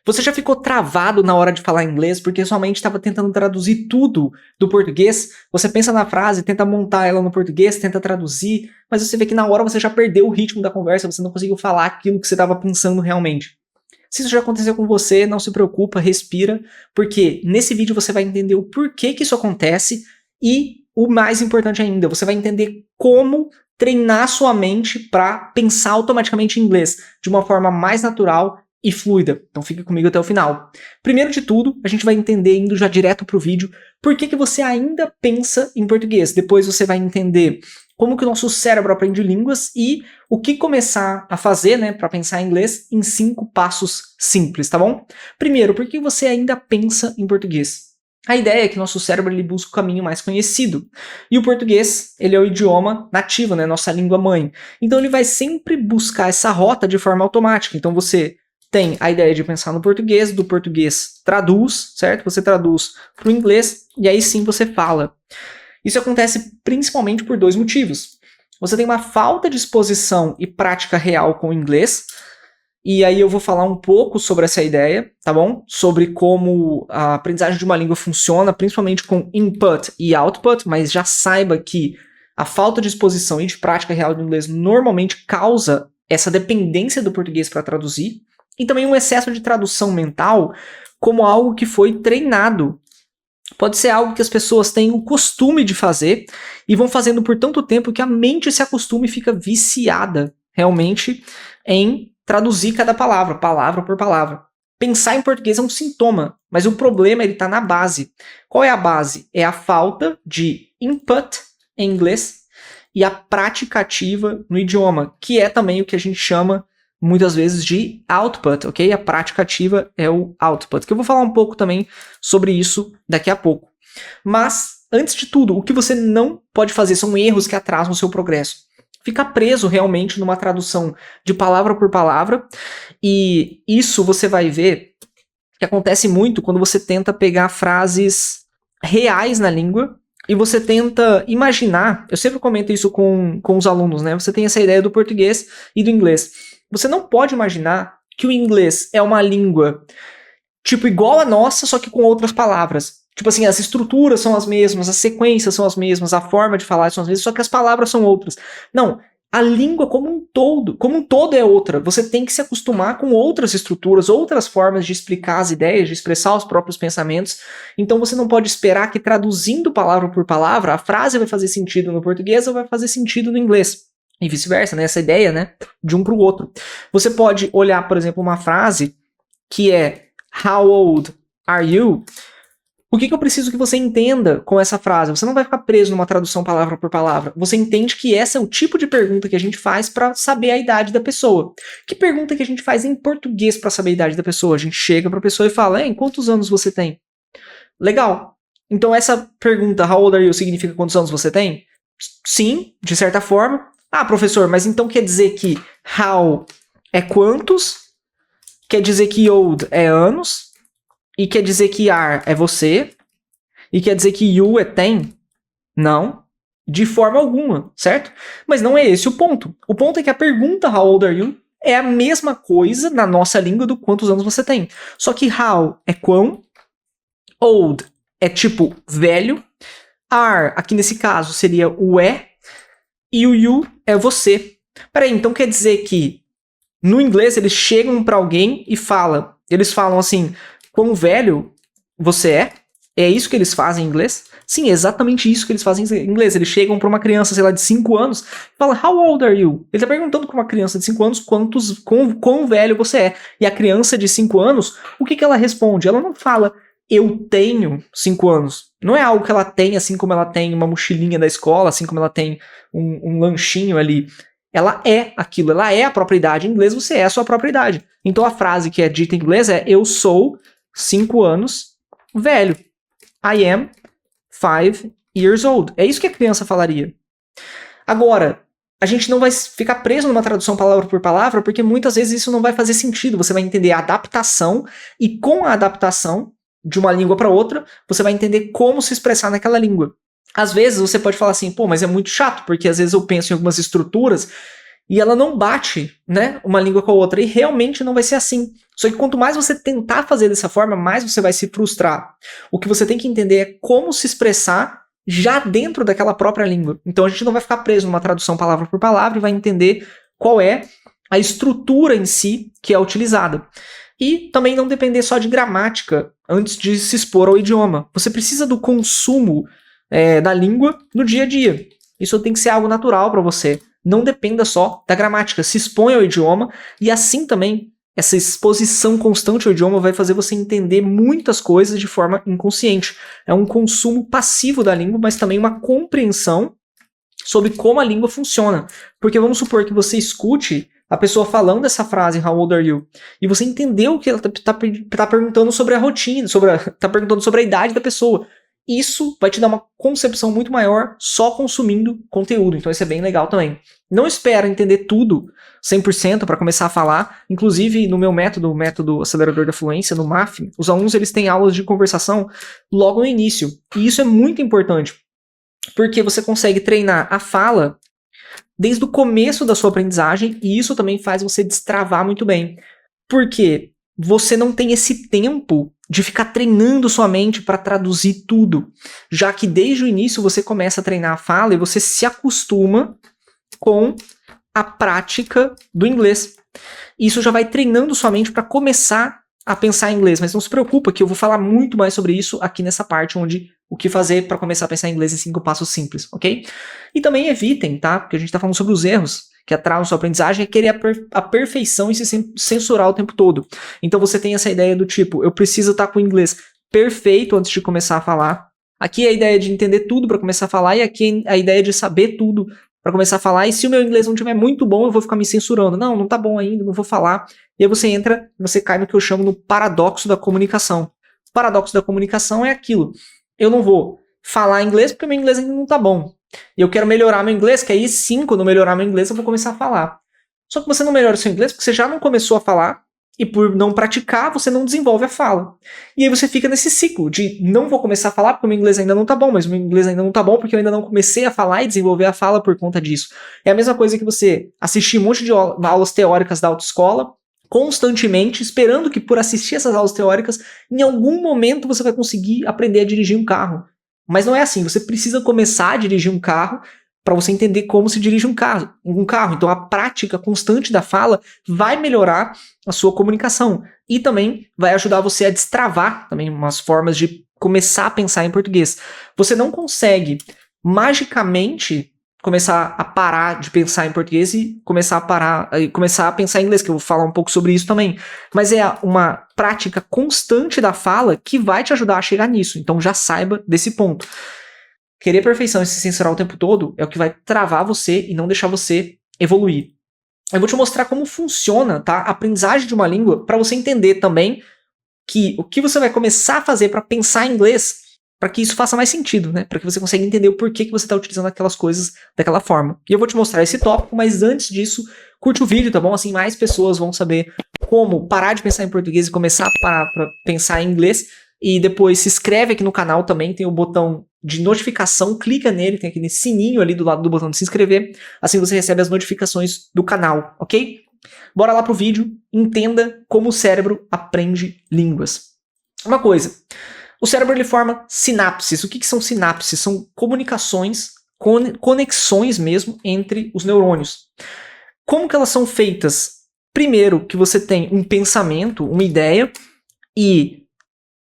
Você já ficou travado na hora de falar inglês porque sua mente estava tentando traduzir tudo do português? Você pensa na frase, tenta montar ela no português, tenta traduzir, mas você vê que na hora você já perdeu o ritmo da conversa, você não conseguiu falar aquilo que você estava pensando realmente. Se isso já aconteceu com você, não se preocupa, respira, porque nesse vídeo você vai entender o porquê que isso acontece e, o mais importante ainda, você vai entender como treinar sua mente para pensar automaticamente em inglês de uma forma mais natural e fluida. Então fique comigo até o final. Primeiro de tudo, a gente vai entender, indo já direto para o vídeo, por que você ainda pensa em português. Depois você vai entender como que o nosso cérebro aprende línguas e o que começar a fazer, né, para pensar em inglês em 5 passos simples, tá bom? Primeiro, por que você ainda pensa em português? A ideia é que nosso cérebro ele busca o caminho mais conhecido. E o português, ele é o idioma nativo, né, nossa língua mãe. Então ele vai sempre buscar essa rota de forma automática. Então você tem a ideia de pensar no português, do português traduz, certo? Você traduz para o inglês e aí sim você fala. Isso acontece principalmente por 2 motivos. Você tem uma falta de exposição e prática real com o inglês, e aí eu vou falar um pouco sobre essa ideia, tá bom? Sobre como a aprendizagem de uma língua funciona, principalmente com input e output, mas já saiba que a falta de exposição e de prática real do inglês normalmente causa essa dependência do português para traduzir, e também um excesso de tradução mental como algo que foi treinado. Pode ser algo que as pessoas têm o costume de fazer e vão fazendo por tanto tempo que a mente se acostuma e fica viciada realmente em traduzir cada palavra, palavra por palavra. Pensar em português é um sintoma, mas o problema está na base. Qual é a base? É a falta de input em inglês e a prática ativa no idioma, que é também o que a gente chama muitas vezes de output, ok? A prática ativa é o output, que eu vou falar um pouco também sobre isso daqui a pouco. Mas, antes de tudo, o que você não pode fazer são erros que atrasam o seu progresso. Ficar preso realmente numa tradução de palavra por palavra, e isso você vai ver que acontece muito quando você tenta pegar frases reais na língua e você tenta imaginar, eu sempre comento isso com os alunos, né? Você tem essa ideia do português e do inglês. Você não pode imaginar que o inglês é uma língua tipo igual a nossa, só que com outras palavras. Tipo assim, as estruturas são as mesmas, as sequências são as mesmas, a forma de falar são as mesmas, só que as palavras são outras. Não, a língua como um todo é outra. Você tem que se acostumar com outras estruturas, outras formas de explicar as ideias, de expressar os próprios pensamentos. Então você não pode esperar que traduzindo palavra por palavra, a frase vai fazer sentido no português ou vai fazer sentido no inglês. E vice-versa, né? Essa ideia, né? De um para o outro. Você pode olhar, por exemplo, uma frase que é How old are you? O que eu preciso que você entenda com essa frase? Você não vai ficar preso numa tradução palavra por palavra. Você entende que essa é o tipo de pergunta que a gente faz para saber a idade da pessoa. Que pergunta que a gente faz em português para saber a idade da pessoa? A gente chega para a pessoa e fala, quantos anos você tem? Legal. Então essa pergunta, how old are you, significa quantos anos você tem? Sim, de certa forma. Ah, professor, mas então quer dizer que how é quantos, quer dizer que old é anos, e quer dizer que are é você, e quer dizer que you é tem? Não, de forma alguma, certo? Mas não é esse o ponto. O ponto é que a pergunta how old are you é a mesma coisa na nossa língua do quantos anos você tem. Só que how é quão, old é tipo velho, are, aqui nesse caso, seria o é, e o you é você. Peraí, então quer dizer que no inglês eles chegam pra alguém e eles falam assim, quão velho você é? É isso que eles fazem em inglês? Sim, é exatamente isso que eles fazem em inglês. Eles chegam pra uma criança, sei lá, de 5 anos e falam, how old are you? Ele tá perguntando pra uma criança de 5 anos quão velho você é. E a criança de 5 anos, o que ela responde? Ela não fala, eu tenho 5 anos. Não é algo que ela tem, assim como ela tem uma mochilinha da escola, assim como ela tem um lanchinho ali. Ela é aquilo, ela é a própria idade. Em inglês, você é a sua própria idade. Então, a frase que é dita em inglês é, eu sou 5 anos velho. I am 5 years old. É isso que a criança falaria. Agora, a gente não vai ficar preso numa tradução palavra por palavra, porque muitas vezes isso não vai fazer sentido. Você vai entender a adaptação, e com a adaptação de uma língua para outra, você vai entender como se expressar naquela língua. Às vezes você pode falar assim, pô, mas é muito chato, porque às vezes eu penso em algumas estruturas e ela não bate, né, uma língua com a outra, e realmente não vai ser assim. Só que quanto mais você tentar fazer dessa forma, mais você vai se frustrar. O que você tem que entender é como se expressar já dentro daquela própria língua. Então a gente não vai ficar preso numa tradução palavra por palavra e vai entender qual é a estrutura em si que é utilizada. E também não depender só de gramática antes de se expor ao idioma. Você precisa do consumo da língua no dia a dia. Isso tem que ser algo natural para você. Não dependa só da gramática. Se exponha ao idioma e assim também essa exposição constante ao idioma vai fazer você entender muitas coisas de forma inconsciente. É um consumo passivo da língua, mas também uma compreensão sobre como a língua funciona. Porque vamos supor que você escute a pessoa falando essa frase, how old are you? E você entendeu que ela tá perguntando sobre a rotina, tá perguntando sobre a idade da pessoa. Isso vai te dar uma concepção muito maior só consumindo conteúdo. Então isso é bem legal também. Não espera entender tudo 100% para começar a falar. Inclusive, no meu método, o método acelerador da fluência, no MAF, os alunos eles têm aulas de conversação logo no início. E isso é muito importante, porque você consegue treinar a fala desde o começo da sua aprendizagem e isso também faz você destravar muito bem. Porque você não tem esse tempo de ficar treinando sua mente para traduzir tudo, já que desde o início você começa a treinar a fala e você se acostuma com a prática do inglês. Isso já vai treinando sua mente para começar a pensar em inglês, mas não se preocupa que eu vou falar muito mais sobre isso aqui nessa parte onde o que fazer para começar a pensar em inglês em 5 passos simples, ok? E também evitem, tá? Porque a gente está falando sobre os erros que atrasam sua aprendizagem, é querer a perfeição e se censurar o tempo todo. Então você tem essa ideia do tipo, eu preciso estar com o inglês perfeito antes de começar a falar. Aqui é a ideia de entender tudo para começar a falar e aqui é a ideia de saber tudo para começar a falar. E se o meu inglês não estiver muito bom, eu vou ficar me censurando. Não tá bom ainda, não vou falar. E aí você cai no que eu chamo no paradoxo da comunicação. O paradoxo da comunicação é aquilo. Eu não vou falar inglês porque meu inglês ainda não tá bom. E eu quero melhorar meu inglês, que aí sim, quando eu melhorar meu inglês, eu vou começar a falar. Só que você não melhora o seu inglês porque você já não começou a falar e por não praticar, você não desenvolve a fala. E aí você fica nesse ciclo de não vou começar a falar porque o meu inglês ainda não tá bom, mas o meu inglês ainda não tá bom porque eu ainda não comecei a falar e desenvolver a fala por conta disso. É a mesma coisa que você assistir um monte de aulas teóricas da autoescola, constantemente, esperando que por assistir essas aulas teóricas, em algum momento você vai conseguir aprender a dirigir um carro. Mas não é assim, você precisa começar a dirigir um carro para você entender como se dirige um carro. Então a prática constante da fala vai melhorar a sua comunicação e também vai ajudar você a destravar também umas formas de começar a pensar em português. Você não consegue magicamente começar a parar de pensar em português e começar a pensar em inglês, que eu vou falar um pouco sobre isso também. Mas é uma prática constante da fala que vai te ajudar a chegar nisso. Então já saiba desse ponto. Querer perfeição e se censurar o tempo todo é o que vai travar você e não deixar você evoluir. Eu vou te mostrar como funciona, tá, a aprendizagem de uma língua para você entender também que o que você vai começar a fazer para pensar em inglês para que isso faça mais sentido, né? Para que você consiga entender o porquê que você está utilizando aquelas coisas daquela forma. E eu vou te mostrar esse tópico, mas antes disso, curte o vídeo, tá bom? Assim mais pessoas vão saber como parar de pensar em português e começar a parar para pensar em inglês. E depois se inscreve aqui no canal também, tem o botão de notificação, clica nele, tem aquele sininho ali do lado do botão de se inscrever, assim você recebe as notificações do canal, ok? Bora lá pro vídeo, entenda como o cérebro aprende línguas. Uma coisa, o cérebro ele forma sinapses. O que são sinapses? São comunicações, conexões mesmo entre os neurônios. Como que elas são feitas? Primeiro que você tem um pensamento, uma ideia, e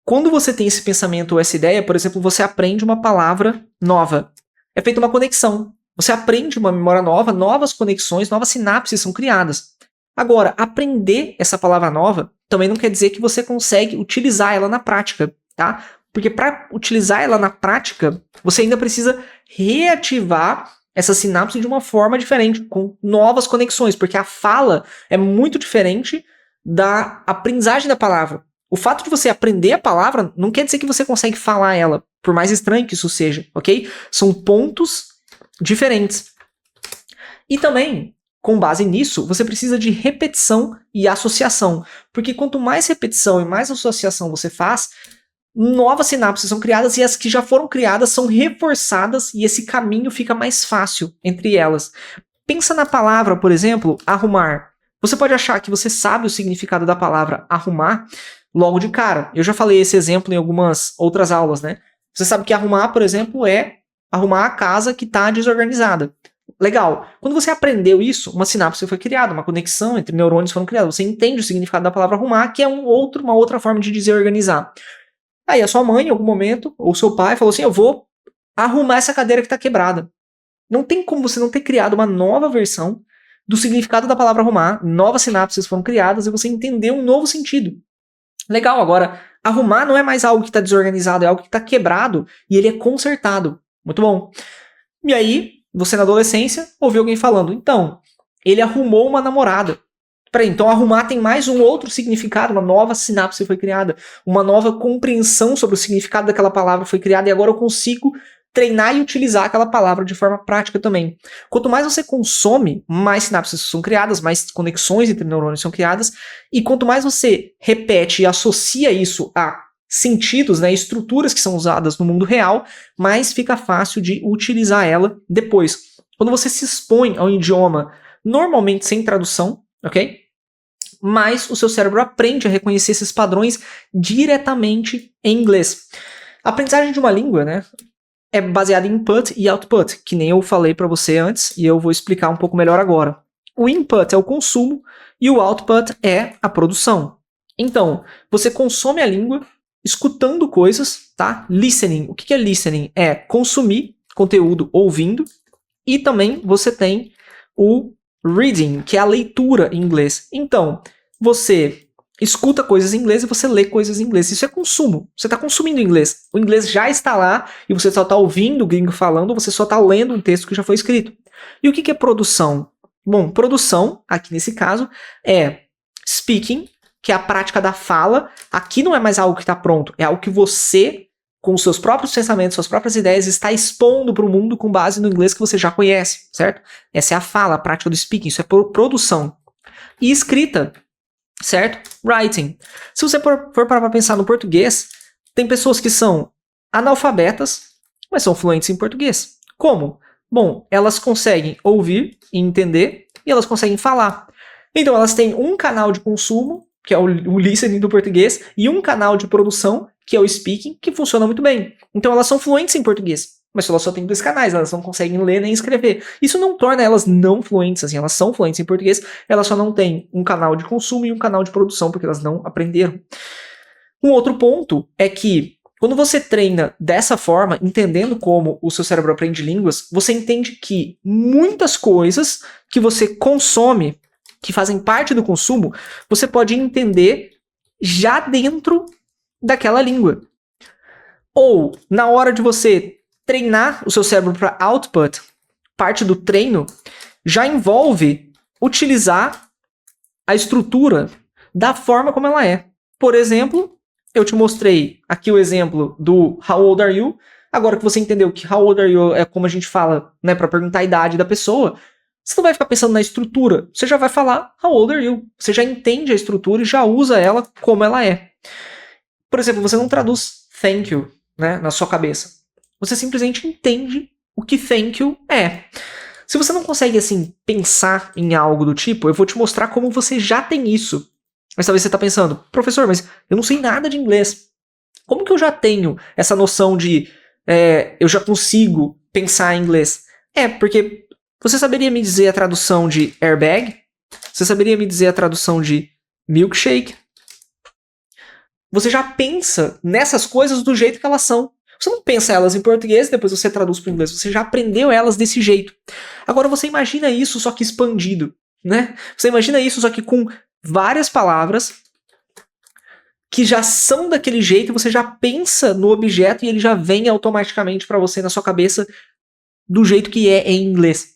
quando você tem esse pensamento ou essa ideia, por exemplo, você aprende uma palavra nova. É feita uma conexão. Você aprende uma memória nova, novas conexões, novas sinapses são criadas. Agora, aprender essa palavra nova também não quer dizer que você consegue utilizar ela na prática, tá? Porque para utilizar ela na prática, você ainda precisa reativar essa sinapse de uma forma diferente, com novas conexões, porque a fala é muito diferente da aprendizagem da palavra. O fato de você aprender a palavra não quer dizer que você consegue falar ela, por mais estranho que isso seja, ok? São pontos diferentes. E também, com base nisso, você precisa de repetição e associação, porque quanto mais repetição e mais associação você faz, novas sinapses são criadas e as que já foram criadas são reforçadas e esse caminho fica mais fácil entre elas. Pensa na palavra, por exemplo, arrumar. Você pode achar que você sabe o significado da palavra arrumar logo de cara. Eu já falei esse exemplo em algumas outras aulas, né? Você sabe que arrumar, por exemplo, é arrumar a casa que está desorganizada. Legal. Quando você aprendeu isso, uma sinapse foi criada, uma conexão entre neurônios foram criadas. Você entende o significado da palavra arrumar, que é uma outra forma de dizer organizar. Aí a sua mãe, em algum momento, ou seu pai, falou assim, eu vou arrumar essa cadeira que está quebrada. Não tem como você não ter criado uma nova versão do significado da palavra arrumar, novas sinapses foram criadas e você entendeu um novo sentido. Legal, agora, arrumar não é mais algo que está desorganizado, é algo que está quebrado e ele é consertado. Muito bom. E aí, você na adolescência ouviu alguém falando, então, ele arrumou uma namorada. Peraí, então arrumar tem mais um outro significado, uma nova sinapse foi criada, uma nova compreensão sobre o significado daquela palavra foi criada e agora eu consigo treinar e utilizar aquela palavra de forma prática também. Quanto mais você consome, mais sinapses são criadas, mais conexões entre neurônios são criadas, e quanto mais você repete e associa isso a sentidos, né, estruturas que são usadas no mundo real, mais fica fácil de utilizar ela depois. Quando você se expõe a um idioma normalmente sem tradução, ok? Mas o seu cérebro aprende a reconhecer esses padrões diretamente em inglês. A aprendizagem de uma língua, né, é baseada em input e output, que nem eu falei para você antes, e eu vou explicar um pouco melhor agora. O input é o consumo e o output é a produção. Então, você consome a língua escutando coisas, tá? Listening. O que é listening? É consumir conteúdo ouvindo, e também você tem o reading, que é a leitura em inglês. Então, você escuta coisas em inglês e você lê coisas em inglês. Isso é consumo. Você está consumindo inglês. O inglês já está lá e você só está ouvindo o gringo falando, você só está lendo um texto que já foi escrito. E o que é produção? Bom, produção, aqui nesse caso, é speaking, que é a prática da fala. Aqui não é mais algo que está pronto, é algo que você, com os seus próprios pensamentos, suas próprias ideias, está expondo para o mundo com base no inglês que você já conhece, certo? Essa é a fala, a prática do speaking, isso é produção. E escrita, certo? Writing. Se você for parar para pensar no português, tem pessoas que são analfabetas, mas são fluentes em português. Como? Bom, elas conseguem ouvir e entender, e elas conseguem falar. Então elas têm um canal de consumo, que é o listening do português, e um canal de produção, que é o speaking, que funciona muito bem. Então elas são fluentes em português, mas elas só têm 2 canais, elas não conseguem ler nem escrever. Isso não torna elas não fluentes, assim, elas são fluentes em português, elas só não têm um canal de consumo e um canal de produção, porque elas não aprenderam. Um outro ponto é que, quando você treina dessa forma, entendendo como o seu cérebro aprende línguas, você entende que muitas coisas que você consome, que fazem parte do consumo, você pode entender já dentro daquela língua. Ou, na hora de você treinar o seu cérebro para output, parte do treino já envolve utilizar a estrutura da forma como ela é. Por exemplo, eu te mostrei aqui o exemplo do How old are you? Agora que você entendeu que How old are you é como a gente fala, né, para perguntar a idade da pessoa, você não vai ficar pensando na estrutura, você já vai falar How old are you? Você já entende a estrutura e já usa ela como ela é. Por exemplo, você não traduz thank you, né, na sua cabeça. Você simplesmente entende o que thank you é. Se você não consegue, assim, pensar em algo do tipo, eu vou te mostrar como você já tem isso. Mas talvez você está pensando, professor, mas eu não sei nada de inglês. Como que eu já tenho essa noção de eu já consigo pensar em inglês? Porque você saberia me dizer a tradução de airbag? Você saberia me dizer a tradução de milkshake? Você já pensa nessas coisas do jeito que elas são. Você não pensa elas em português, depois você traduz para o inglês. Você já aprendeu elas desse jeito. Agora você imagina isso, só que expandido, né? Você imagina isso, só que com várias palavras que já são daquele jeito, você já pensa no objeto e ele já vem automaticamente para você na sua cabeça do jeito que é em inglês.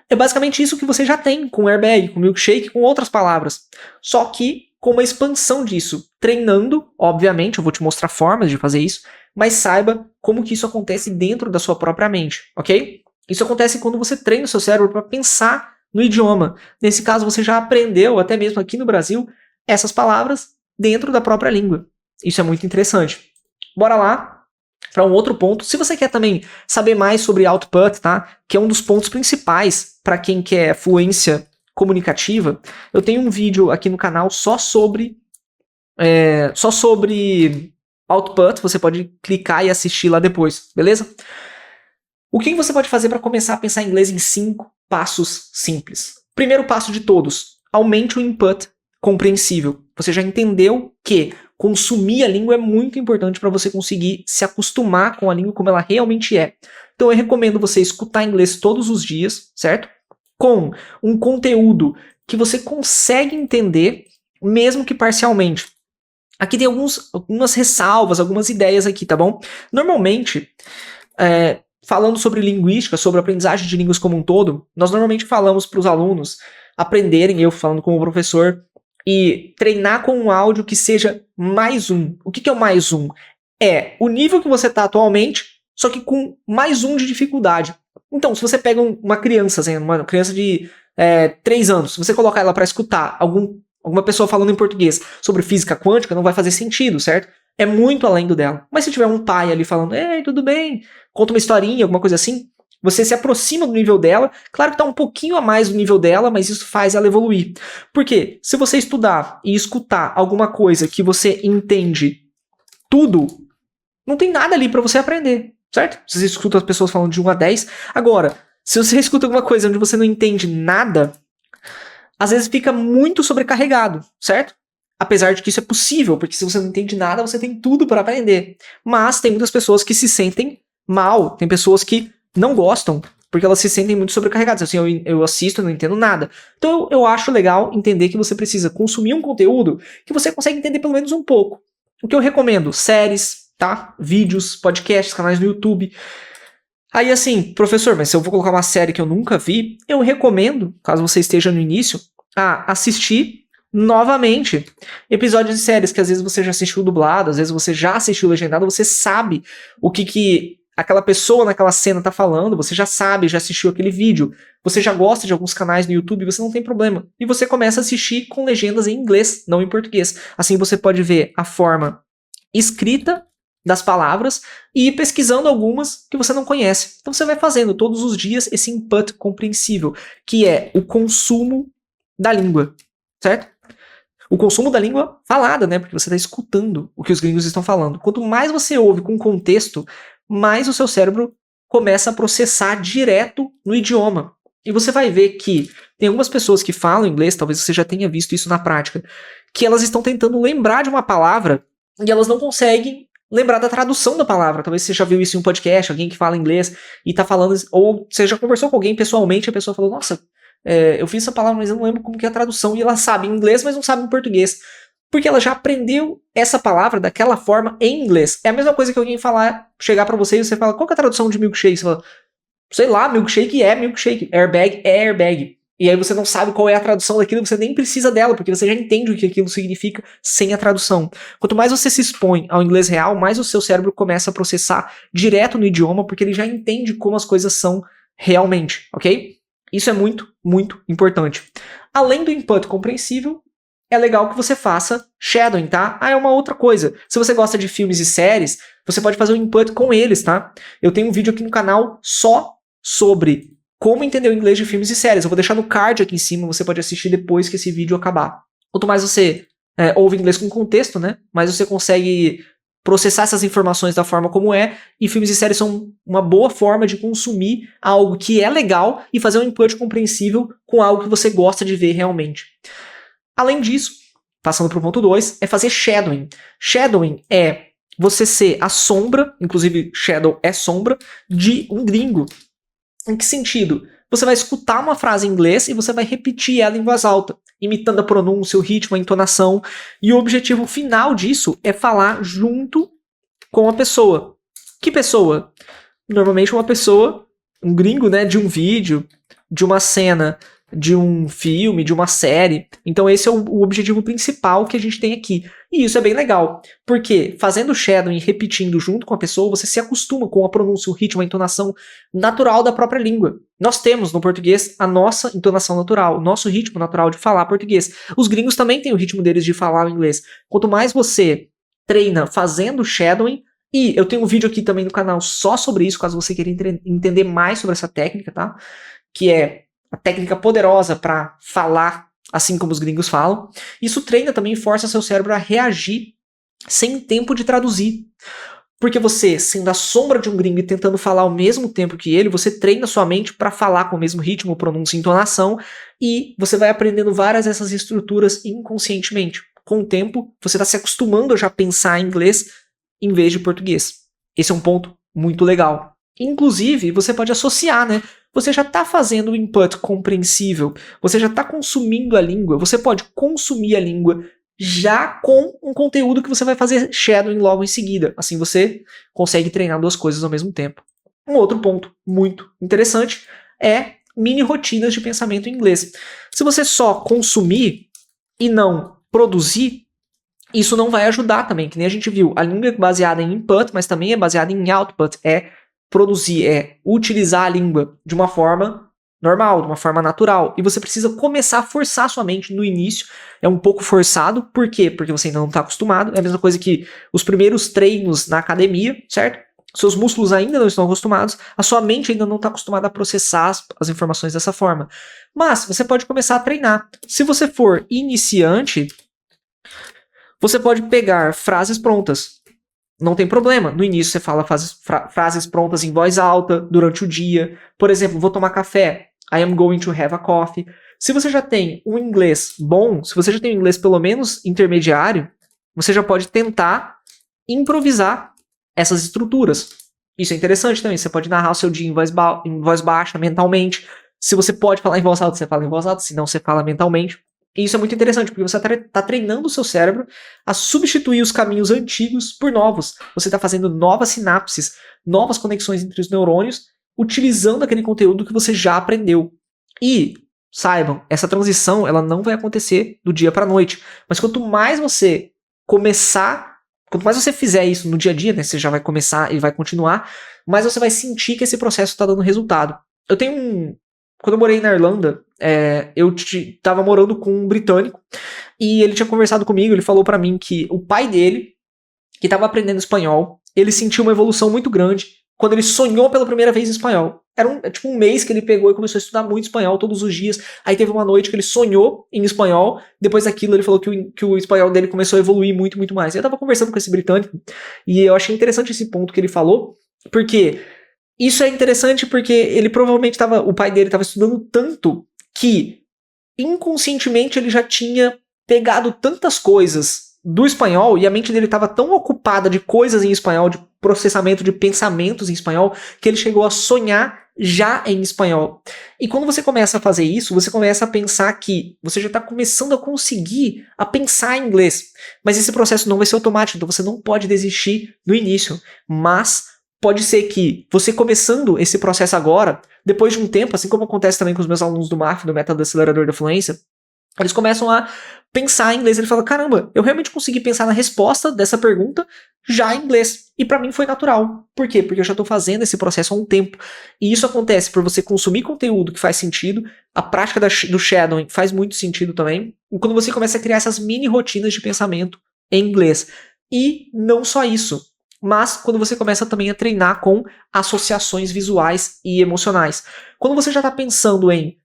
É basicamente isso que você já tem com airbag, com milkshake, com outras palavras. Só que com uma expansão disso, treinando, obviamente, eu vou te mostrar formas de fazer isso, mas saiba como que isso acontece dentro da sua própria mente, ok? Isso acontece quando você treina o seu cérebro para pensar no idioma. Nesse caso, você já aprendeu, até mesmo aqui no Brasil, essas palavras dentro da própria língua. Isso é muito interessante. Bora lá para um outro ponto. Se você quer também saber mais sobre output, tá? Que é um dos pontos principais para quem quer fluência comunicativa, eu tenho um vídeo aqui no canal só sobre output, você pode clicar e assistir lá depois, beleza? O que você pode fazer para começar a pensar em inglês em 5 passos simples? Primeiro passo de todos, aumente o input compreensível. Você já entendeu que consumir a língua é muito importante para você conseguir se acostumar com a língua como ela realmente é. Então eu recomendo você escutar inglês todos os dias, certo? Com um conteúdo que você consegue entender, mesmo que parcialmente. Aqui tem algumas ressalvas, algumas ideias aqui, tá bom? Normalmente, falando sobre linguística, sobre aprendizagem de línguas como um todo, nós normalmente falamos para os alunos aprenderem, eu falando como professor, e treinar com um áudio que seja mais um. O que é o mais um? É o nível que você está atualmente, só que com mais um de dificuldade. Então, se você pega uma criança, assim, uma criança de 3 anos, se você colocar ela para escutar alguma pessoa falando em português sobre física quântica, não vai fazer sentido, certo? É muito além do dela. Mas se tiver um pai ali falando, ei, tudo bem, conta uma historinha, alguma coisa assim, você se aproxima do nível dela. Claro que tá um pouquinho a mais do nível dela, mas isso faz ela evoluir. Porque se você estudar e escutar alguma coisa que você entende tudo, não tem nada ali para você aprender, certo? Você escuta as pessoas falando de 1 a 10. Agora, se você escuta alguma coisa onde você não entende nada, às vezes fica muito sobrecarregado, certo? Apesar de que isso é possível, porque se você não entende nada, você tem tudo para aprender. Mas tem muitas pessoas que se sentem mal, tem pessoas que não gostam, porque elas se sentem muito sobrecarregadas. Assim, eu assisto e não entendo nada. Então eu acho legal entender que você precisa consumir um conteúdo que você consegue entender pelo menos um pouco. O que eu recomendo? Séries, tá? Vídeos, podcasts, canais no YouTube. Aí assim, professor, mas se eu vou colocar uma série que eu nunca vi, eu recomendo, caso você esteja no início, a assistir novamente episódios de séries que às vezes você já assistiu dublado, às vezes você já assistiu legendado, você sabe o que aquela pessoa naquela cena tá falando, você já sabe, já assistiu aquele vídeo, você já gosta de alguns canais no YouTube, você não tem problema. E você começa a assistir com legendas em inglês, não em português. Assim você pode ver a forma escrita das palavras e ir pesquisando algumas que você não conhece. Então você vai fazendo todos os dias esse input compreensível, que é o consumo da língua, certo? O consumo da língua falada, né? Porque você está escutando o que os gringos estão falando. Quanto mais você ouve com contexto, mais o seu cérebro começa a processar direto no idioma. E você vai ver que tem algumas pessoas que falam inglês, talvez você já tenha visto isso na prática, que elas estão tentando lembrar de uma palavra e elas não conseguem lembrar da tradução da palavra. Talvez você já viu isso em um podcast, alguém que fala inglês e tá falando, ou você já conversou com alguém pessoalmente e a pessoa falou, nossa, eu fiz essa palavra, mas eu não lembro como que é a tradução, e ela sabe em inglês, mas não sabe em português. Porque ela já aprendeu essa palavra daquela forma em inglês. É a mesma coisa que alguém chegar pra você e você fala, qual que é a tradução de milkshake? Você fala, sei lá, milkshake é milkshake, airbag é airbag. E aí você não sabe qual é a tradução daquilo, você nem precisa dela, porque você já entende o que aquilo significa sem a tradução. Quanto mais você se expõe ao inglês real, mais o seu cérebro começa a processar direto no idioma, porque ele já entende como as coisas são realmente, ok? Isso é muito, muito importante. Além do input compreensível, é legal que você faça shadowing, tá? É uma outra coisa. Se você gosta de filmes e séries, você pode fazer um input com eles, tá? Eu tenho um vídeo aqui no canal só sobre como entender o inglês de filmes e séries. Eu vou deixar no card aqui em cima, você pode assistir depois que esse vídeo acabar. Quanto mais você ouve inglês com contexto, né? Mais você consegue processar essas informações da forma como é, e filmes e séries são uma boa forma de consumir algo que é legal e fazer um input compreensível com algo que você gosta de ver realmente. Além disso, passando para o ponto 2, é fazer shadowing. Shadowing é você ser a sombra, inclusive shadow é sombra, de um gringo. Em que sentido? Você vai escutar uma frase em inglês e você vai repetir ela em voz alta, imitando a pronúncia, o ritmo, a entonação. E o objetivo final disso é falar junto com a pessoa. Que pessoa? Normalmente uma pessoa, um gringo, né, de um vídeo, de uma cena, de um filme, de uma série. Então esse é o objetivo principal que a gente tem aqui. E isso é bem legal, porque fazendo shadowing e repetindo junto com a pessoa, você se acostuma com a pronúncia, o ritmo, a entonação natural da própria língua. Nós temos no português a nossa entonação natural, o nosso ritmo natural de falar português. Os gringos também têm o ritmo deles de falar o inglês. Quanto mais você treina fazendo shadowing, e eu tenho um vídeo aqui também no canal só sobre isso, caso você queira entender mais sobre essa técnica, tá? Que é a técnica poderosa para falar assim como os gringos falam. Isso treina também e força seu cérebro a reagir sem tempo de traduzir. Porque você, sendo a sombra de um gringo e tentando falar ao mesmo tempo que ele, você treina sua mente para falar com o mesmo ritmo, pronúncia e entonação, e você vai aprendendo várias dessas estruturas inconscientemente. Com o tempo, você está se acostumando a já pensar em inglês em vez de português. Esse é um ponto muito legal. Inclusive, você pode associar, né? Você já está fazendo o input compreensível, você já está consumindo a língua, você pode consumir a língua já com um conteúdo que você vai fazer shadowing logo em seguida. Assim você consegue treinar duas coisas ao mesmo tempo. Um outro ponto muito interessante é mini rotinas de pensamento em inglês. Se você só consumir e não produzir, isso não vai ajudar também, que nem a gente viu. A língua é baseada em input, mas também é baseada em output. É produzir, é utilizar a língua de uma forma normal, de uma forma natural. E você precisa começar a forçar sua mente no início. É um pouco forçado. Por quê? Porque você ainda não está acostumado. É a mesma coisa que os primeiros treinos na academia, certo? Seus músculos ainda não estão acostumados. A sua mente ainda não está acostumada a processar as informações dessa forma. Mas você pode começar a treinar. Se você for iniciante, você pode pegar frases prontas. Não tem problema. No início você fala frases prontas em voz alta durante o dia. Por exemplo, vou tomar café. I am going to have a coffee. Se você já tem um inglês bom, se você já tem um inglês pelo menos intermediário, você já pode tentar improvisar essas estruturas. Isso é interessante também. Você pode narrar o seu dia em voz baixa, mentalmente. Se você pode falar em voz alta, você fala em voz alta. Se não, você fala mentalmente. E isso é muito interessante, porque você está treinando o seu cérebro a substituir os caminhos antigos por novos. Você está fazendo novas sinapses, novas conexões entre os neurônios, utilizando aquele conteúdo que você já aprendeu. E, saibam, essa transição ela não vai acontecer do dia para a noite. Mas quanto mais você fizer isso no dia a dia, né, você já vai começar e vai continuar, mais você vai sentir que esse processo está dando resultado. Quando eu morei na Irlanda, eu tava morando com um britânico e ele tinha conversado comigo, ele falou pra mim que o pai dele, que tava aprendendo espanhol, ele sentiu uma evolução muito grande quando ele sonhou pela primeira vez em espanhol. Era tipo um mês que ele pegou e começou a estudar muito espanhol todos os dias. Aí teve uma noite que ele sonhou em espanhol, depois daquilo ele falou que o espanhol dele começou a evoluir muito, muito mais. Eu tava conversando com esse britânico e eu achei interessante esse ponto que ele falou, porque isso é interessante porque ele provavelmente o pai dele estava estudando tanto que inconscientemente ele já tinha pegado tantas coisas do espanhol e a mente dele estava tão ocupada de coisas em espanhol, de processamento de pensamentos em espanhol, que ele chegou a sonhar já em espanhol. E quando você começa a fazer isso, você começa a pensar que você já está começando a conseguir a pensar em inglês. Mas esse processo não vai ser automático, então você não pode desistir no início. Mas pode ser que você começando esse processo agora, depois de um tempo, assim como acontece também com os meus alunos do MAF, do Método Acelerador da Fluência, eles começam a pensar em inglês. Ele fala, caramba, eu realmente consegui pensar na resposta dessa pergunta já em inglês. E pra mim foi natural. Por quê? Porque eu já tô fazendo esse processo há um tempo. E isso acontece por você consumir conteúdo que faz sentido, a prática do shadowing faz muito sentido também, e quando você começa a criar essas mini rotinas de pensamento em inglês. E não só isso, mas quando você começa também a treinar com associações visuais e emocionais. Quando você já está pensando em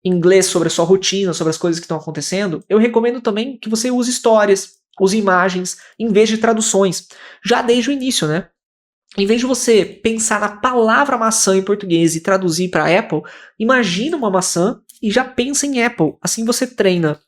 inglês sobre a sua rotina, sobre as coisas que estão acontecendo, eu recomendo também que você use histórias, use imagens, em vez de traduções, já desde o início, né? Em vez de você pensar na palavra maçã em português e traduzir para Apple, imagina uma maçã e já pensa em Apple. Assim você treina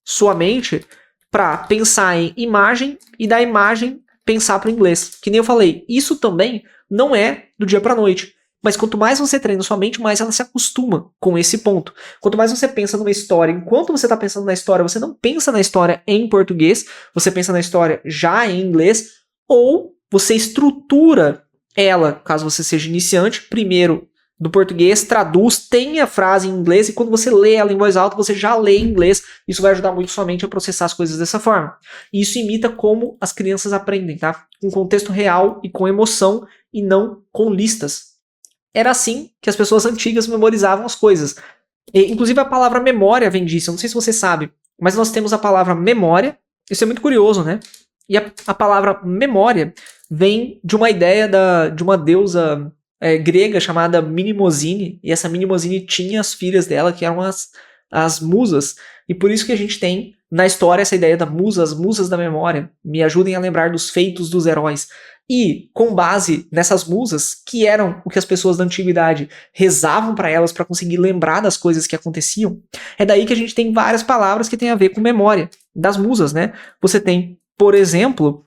sua mente para pensar em imagem e da imagem pensar para o inglês. Que nem eu falei, isso também não é do dia para a noite. Mas quanto mais você treina sua mente, mais ela se acostuma com esse ponto. Quanto mais você pensa numa história, enquanto você está pensando na história, você não pensa na história em português, você pensa na história já em inglês, ou você estrutura ela, caso você seja iniciante, primeiro do português, traduz, tem a frase em inglês, e quando você lê ela em voz alta, você já lê em inglês. Isso vai ajudar muito sua mente a processar as coisas dessa forma. E isso imita como as crianças aprendem, tá? Com contexto real e com emoção, e não com listas. Era assim que as pessoas antigas memorizavam as coisas. E, inclusive a palavra memória vem disso, eu não sei se você sabe, mas nós temos a palavra memória, isso é muito curioso, né? E a palavra memória vem de uma ideia de uma deusa grega chamada Mnemosyne, e essa Mnemosyne tinha as filhas dela, que eram as musas, e por isso que a gente tem na história essa ideia da musa, as musas da memória, me ajudem a lembrar dos feitos dos heróis. E com base nessas musas, que eram o que as pessoas da antiguidade rezavam para elas para conseguir lembrar das coisas que aconteciam, é daí que a gente tem várias palavras que têm a ver com memória, das musas, né? Você tem, por exemplo,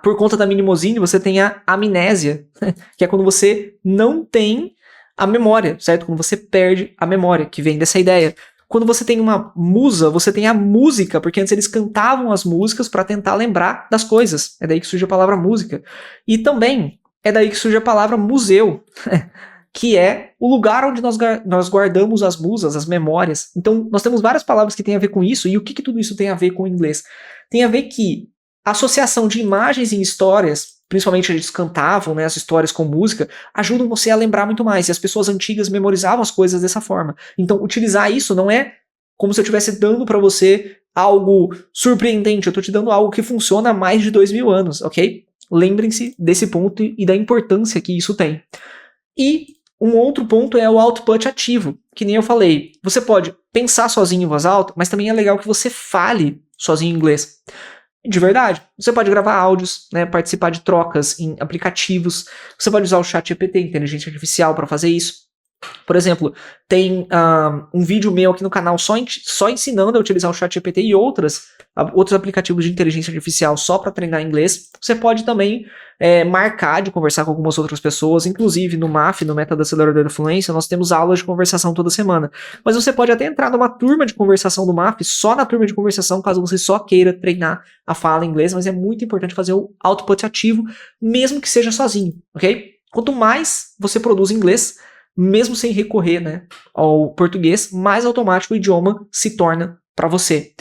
por conta da Mnemosyne, você tem a amnésia, que é quando você não tem a memória, certo? Quando você perde a memória, que vem dessa ideia. Quando você tem uma musa, você tem a música, porque antes eles cantavam as músicas para tentar lembrar das coisas. É daí que surge a palavra música. E também é daí que surge a palavra museu, que é o lugar onde nós guardamos as musas, as memórias. Então, nós temos várias palavras que têm a ver com isso. E o que tudo isso tem a ver com o inglês? Tem a ver que a associação de imagens em histórias, principalmente eles cantavam, né, as histórias com música, ajudam você a lembrar muito mais. E as pessoas antigas memorizavam as coisas dessa forma. Então, utilizar isso não é como se eu estivesse dando para você algo surpreendente. Eu estou te dando algo que funciona há mais de 2000 anos, ok? Lembrem-se desse ponto e da importância que isso tem. E um outro ponto é o output ativo, que nem eu falei. Você pode pensar sozinho em voz alta, mas também é legal que você fale sozinho em inglês. De verdade. Você pode gravar áudios, né, participar de trocas em aplicativos. Você pode usar o ChatGPT, inteligência artificial, para fazer isso. Por exemplo, tem um vídeo meu aqui no canal só ensinando a utilizar o ChatGPT e outros aplicativos de inteligência artificial só para treinar inglês. Você pode também marcar de conversar com algumas outras pessoas, inclusive no MAF, no Método Acelerador da Fluência, nós temos aulas de conversação toda semana. Mas você pode até entrar numa turma de conversação do MAF, só na turma de conversação, caso você só queira treinar a fala em inglês, mas é muito importante fazer o output ativo, mesmo que seja sozinho, ok? Quanto mais você produz inglês, mesmo sem recorrer, né, ao português, mais automático o idioma se torna para você.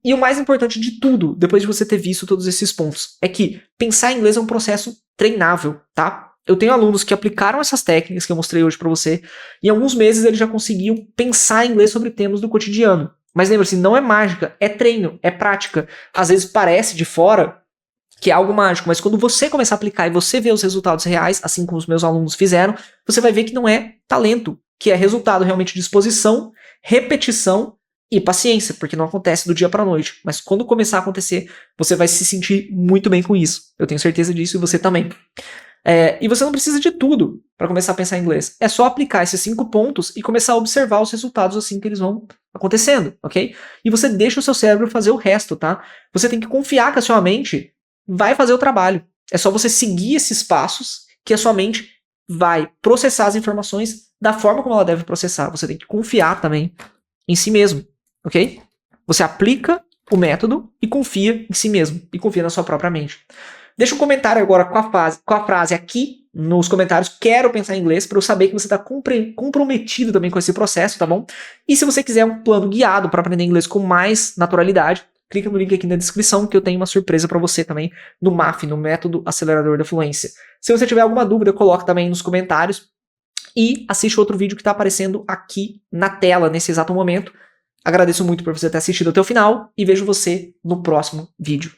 E o mais importante de tudo, depois de você ter visto todos esses pontos, é que pensar em inglês é um processo treinável, tá? Eu tenho alunos que aplicaram essas técnicas que eu mostrei hoje para você, e em alguns meses eles já conseguiam pensar em inglês sobre temas do cotidiano. Mas lembre-se, não é mágica, é treino, é prática. Às vezes parece de fora que é algo mágico, mas quando você começar a aplicar e você ver os resultados reais, assim como os meus alunos fizeram, você vai ver que não é talento, que é resultado realmente de disposição, repetição e paciência, porque não acontece do dia para a noite. Mas quando começar a acontecer, você vai se sentir muito bem com isso. Eu tenho certeza disso e você também. E você não precisa de tudo para começar a pensar em inglês. É só aplicar esses 5 pontos e começar a observar os resultados assim que eles vão acontecendo, ok? E você deixa o seu cérebro fazer o resto, tá? Você tem que confiar que a sua mente vai fazer o trabalho. É só você seguir esses passos que a sua mente vai processar as informações da forma como ela deve processar. Você tem que confiar também em si mesmo, ok? Você aplica o método e confia em si mesmo. E confia na sua própria mente. Deixa um comentário agora com a frase aqui nos comentários, quero pensar em inglês, para eu saber que você está comprometido também com esse processo, tá bom? E se você quiser um plano guiado para aprender inglês com mais naturalidade, clica no link aqui na descrição que eu tenho uma surpresa para você também no MAF, no Método Acelerador da Fluência. Se você tiver alguma dúvida, coloque também nos comentários e assiste outro vídeo que está aparecendo aqui na tela nesse exato momento. Agradeço muito por você ter assistido até o final e vejo você no próximo vídeo.